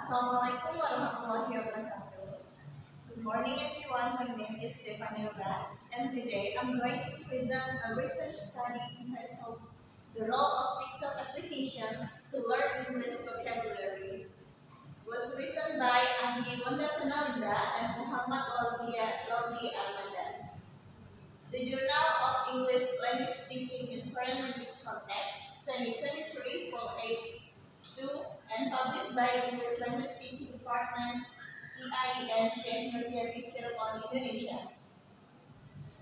Assalamualaikum warahmatullahi wabarakatuh. Good morning everyone, my name is Stephanie Oga, and today I'm going to present a research study entitled The Role of TikTok Application to Learn English Vocabulary. It was written by Andi Wanda Penalinda and Muhammad Laudi Armada. The Journal of English Language Teaching in Foreign Language Context, 2023, Fall 8, 2, and published by English Language Teaching Department, EIN Syekh Nurjati Cirebon, Indonesia.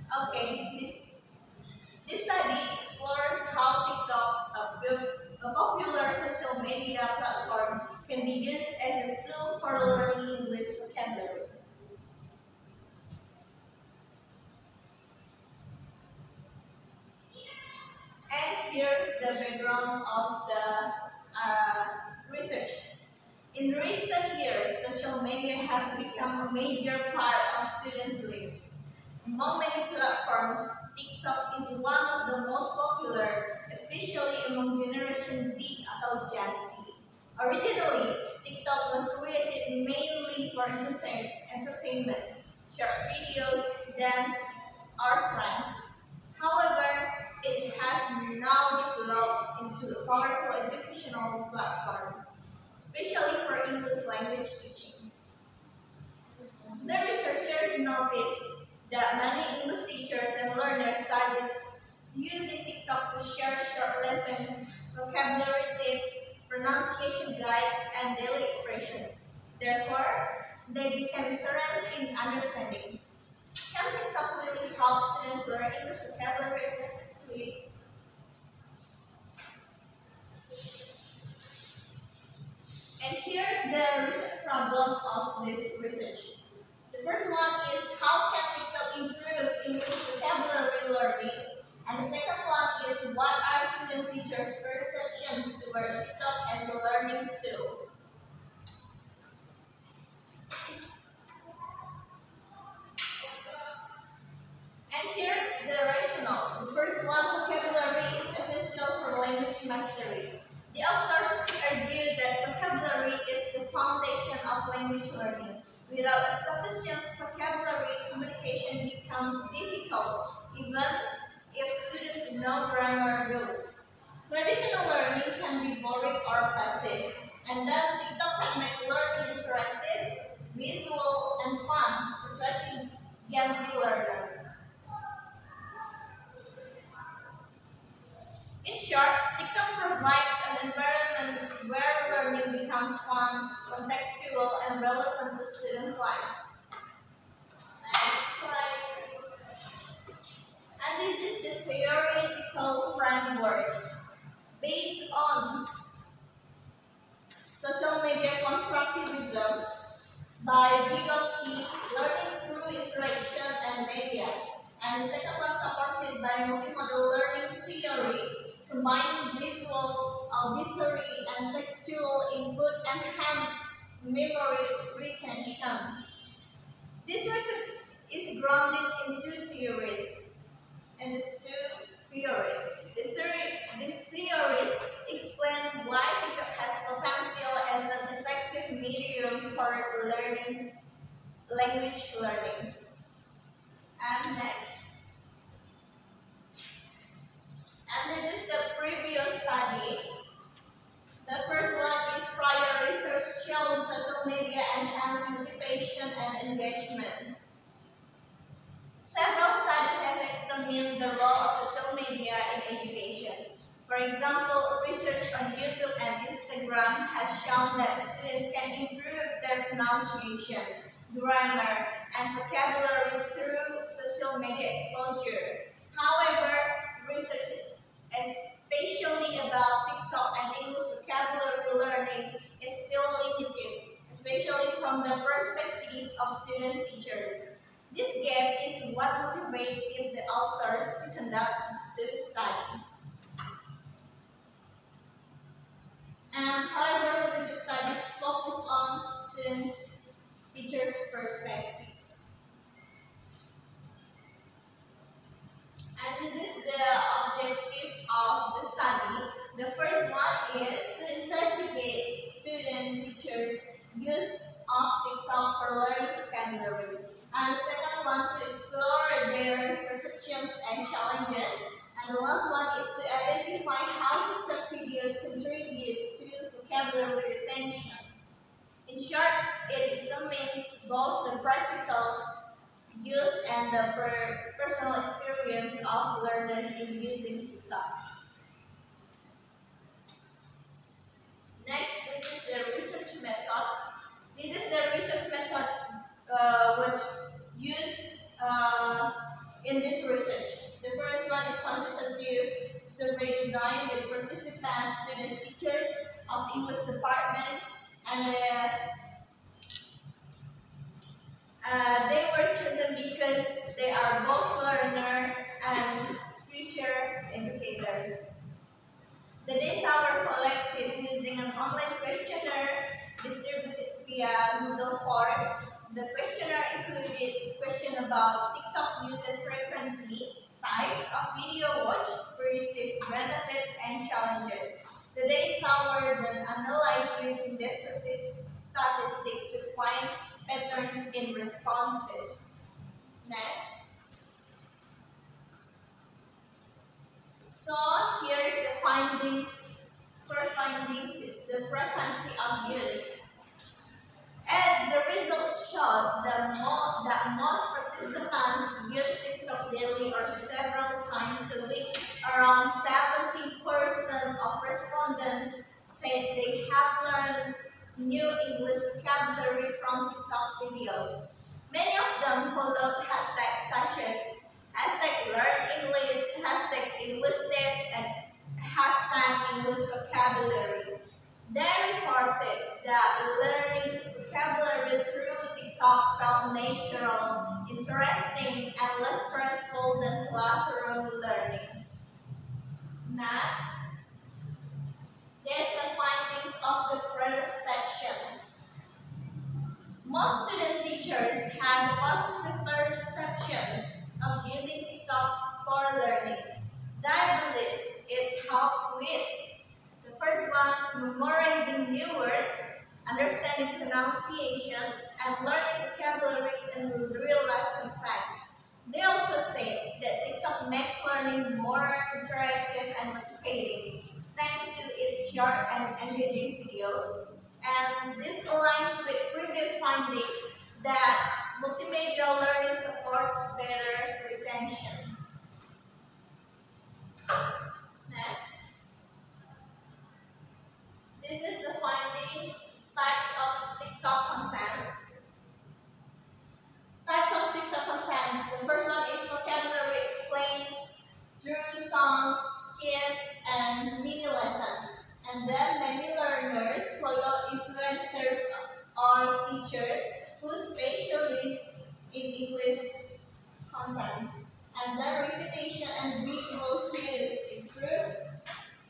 Okay, this study explores how TikTok, a popular social media platform, can be used as a tool for learning English vocabulary. And here's the background of the research. In recent years, social media has become a major part of students' lives. Among many platforms, TikTok is one of the most popular, especially among Generation Z atau Gen Z. Originally, TikTok was created mainly for entertainment, short videos, dance, art trends. However, it has now developed into a powerful educational platform, especially for English language teaching. The researchers noticed that many English teachers and learners started using TikTok to share short lessons, vocabulary tips, pronunciation guides, and daily expressions. Therefore, they became interested in understanding. Can TikTok really help students learn English vocabulary effectively? And here's the research problem of this research. The first one is how can TikTok improve English vocabulary learning? And the second one is what are student teachers' perceptions towards TikTok as a learning tool? And here's the rationale. The first one, vocabulary is essential for language mastery. The authors argue that vocabulary is the foundation of language learning. Without a sufficient vocabulary, communication becomes difficult, even if students know grammar rules. Traditional learning can be boring or passive, and then TikTok can make learning interactive, visual, and fun, attracting Gen Z learners. In short, TikTok provides an environment where learning becomes fun, contextual, and relevant to students' life. Next slide. And this is the theoretical framework based on social media constructivism by Vygotsky, learning through interaction and media, and the second one supported by multimodal learning theory, combining visual, auditory, and textual input enhance memory retention. This research is grounded in two theories. These theories explain why TikTok has potential as an effective medium for language learning. And next. And this is the previous study. The first one is prior research shows social media enhance motivation and engagement. Several studies have examined the role of social media in education. For example, research on YouTube and Instagram has shown that students can improve their pronunciation, grammar, and vocabulary through social media exposure. However, research especially about TikTok and English vocabulary learning is still limited, especially from the perspective of student teachers. This gap is what motivated the authors to conduct the study. And however, limited studies focus on students' teachers' perspective. And this is the objective of the study. The first one is to investigate student teachers' to explore their perceptions and challenges. And the last one is to identify how TikTok videos contribute to vocabulary retention. In short, it examines both the practical use and the personal experience of learners in using TikTok. Next, this is the research method. This is the research method was used in this research. The first one is quantitative survey design with participants, students, teachers of English department, and they were chosen because they are both learners and future educators. The data were collected using an online questionnaire distributed via Google Forms. The questionnaire included questions about TikTok usage frequency, types of video watched, perceived benefits, and challenges. The data were then analyzed using descriptive statistics to find patterns in responses. Next. So here's the findings. First findings is the frequency of use. And the results showed that most participants use TikTok daily or several times a week. Around 70% of respondents said they had learned new English vocabulary from TikTok videos. Many of them followed hashtags such as #LearnEnglish, #EnglishTips, and #English vocabulary. They reported that learning vocabulary through TikTok felt natural, interesting, and less stressful than classroom learning. Next, there's the findings of the first section. Most student teachers had a positive perception of using TikTok for learning. They believe it helped with the first one, memorizing new words, understanding pronunciation, and learning vocabulary in real-life context. They also say that TikTok makes learning more interactive and motivating, thanks to its short and engaging videos. And this aligns with previous findings that multimedia learning supports better retention. Next. This is the findings, types of TikTok content. Types of TikTok content. The first one is vocabulary explained through songs, skits, and mini lessons. And then many learners follow influencers or teachers who specialize in English content. And then repetition and visual cues improve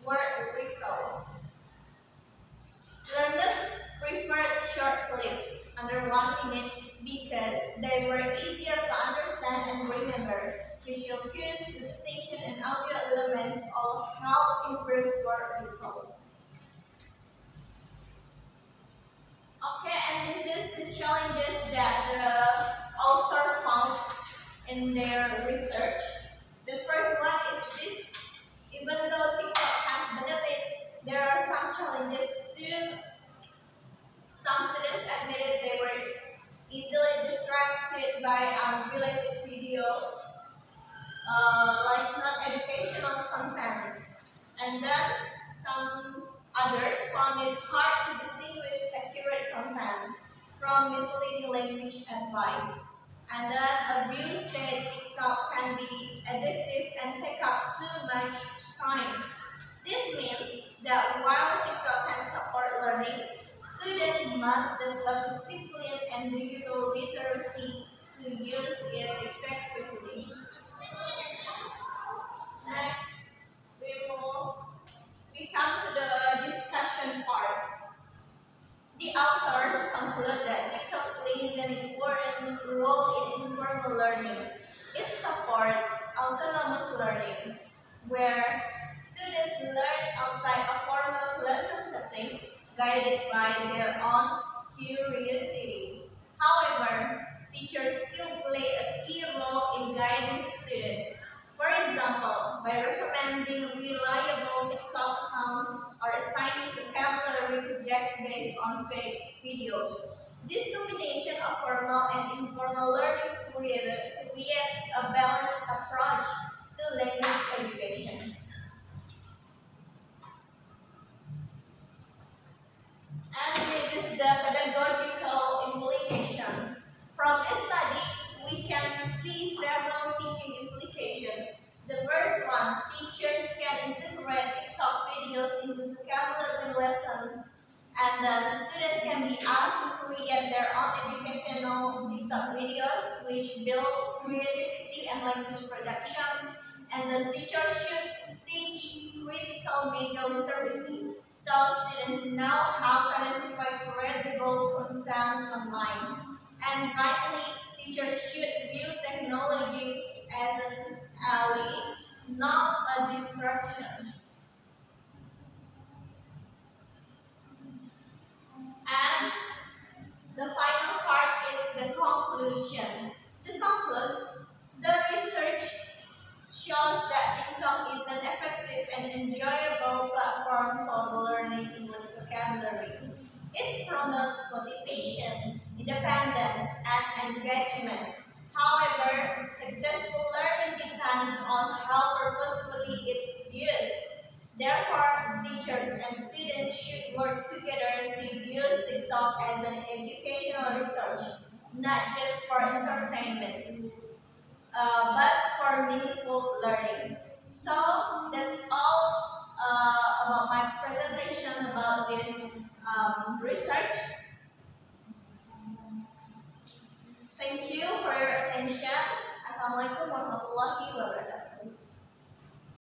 word recall. Learners preferred short clips under 1 minute because they were easier to understand and remember. Visual cues, repetition, and audio elements all help improve word recall. Okay, and this is the challenges that the author found in their research. The first one is this: even though TikTok has benefits, there are some challenges too. Some students admitted they were easily distracted by unrelated videos, like non-educational content. And then some others found it hard to distinguish accurate content from misleading language advice. And then abuse said TikTok can be addictive and take up too much time. This means that while TikTok can support learning, students must develop discipline and digital literacy to use it effectively. Next, we come to the discussion part. The authors conclude that TikTok plays an important role in informal learning. It supports autonomous learning, where students learn outside of formal classroom settings, guided by their own curiosity. However, teachers still play a key role in guiding students. For example, by recommending reliable TikTok accounts or assigning vocabulary projects based on fake videos. This combination of formal and informal learning creates a balanced approach to language education. And this is the pedagogical implication. From this study, we can see several teaching implications. The first one, teachers can integrate TikTok videos into vocabulary lessons, and then students can be asked to create their own educational TikTok videos, which builds creativity and language production. And the teachers should teach critical media literacy, so students know how to identify credible content online. And finally, teachers should view technology as an ally, not a distraction. And the final part is the conclusion. To conclude, the research shows that TikTok is an effective and enjoyable platform for learning English vocabulary. It promotes motivation, independence, and engagement. However, successful learning depends on how purposefully it is used. Therefore, teachers and students should work together to use TikTok as an educational resource, not just for entertainment, but for meaningful learning. So that's all about my presentation about this research. Thank you for your attention. Assalamualaikum warahmatullahi wabarakatuh.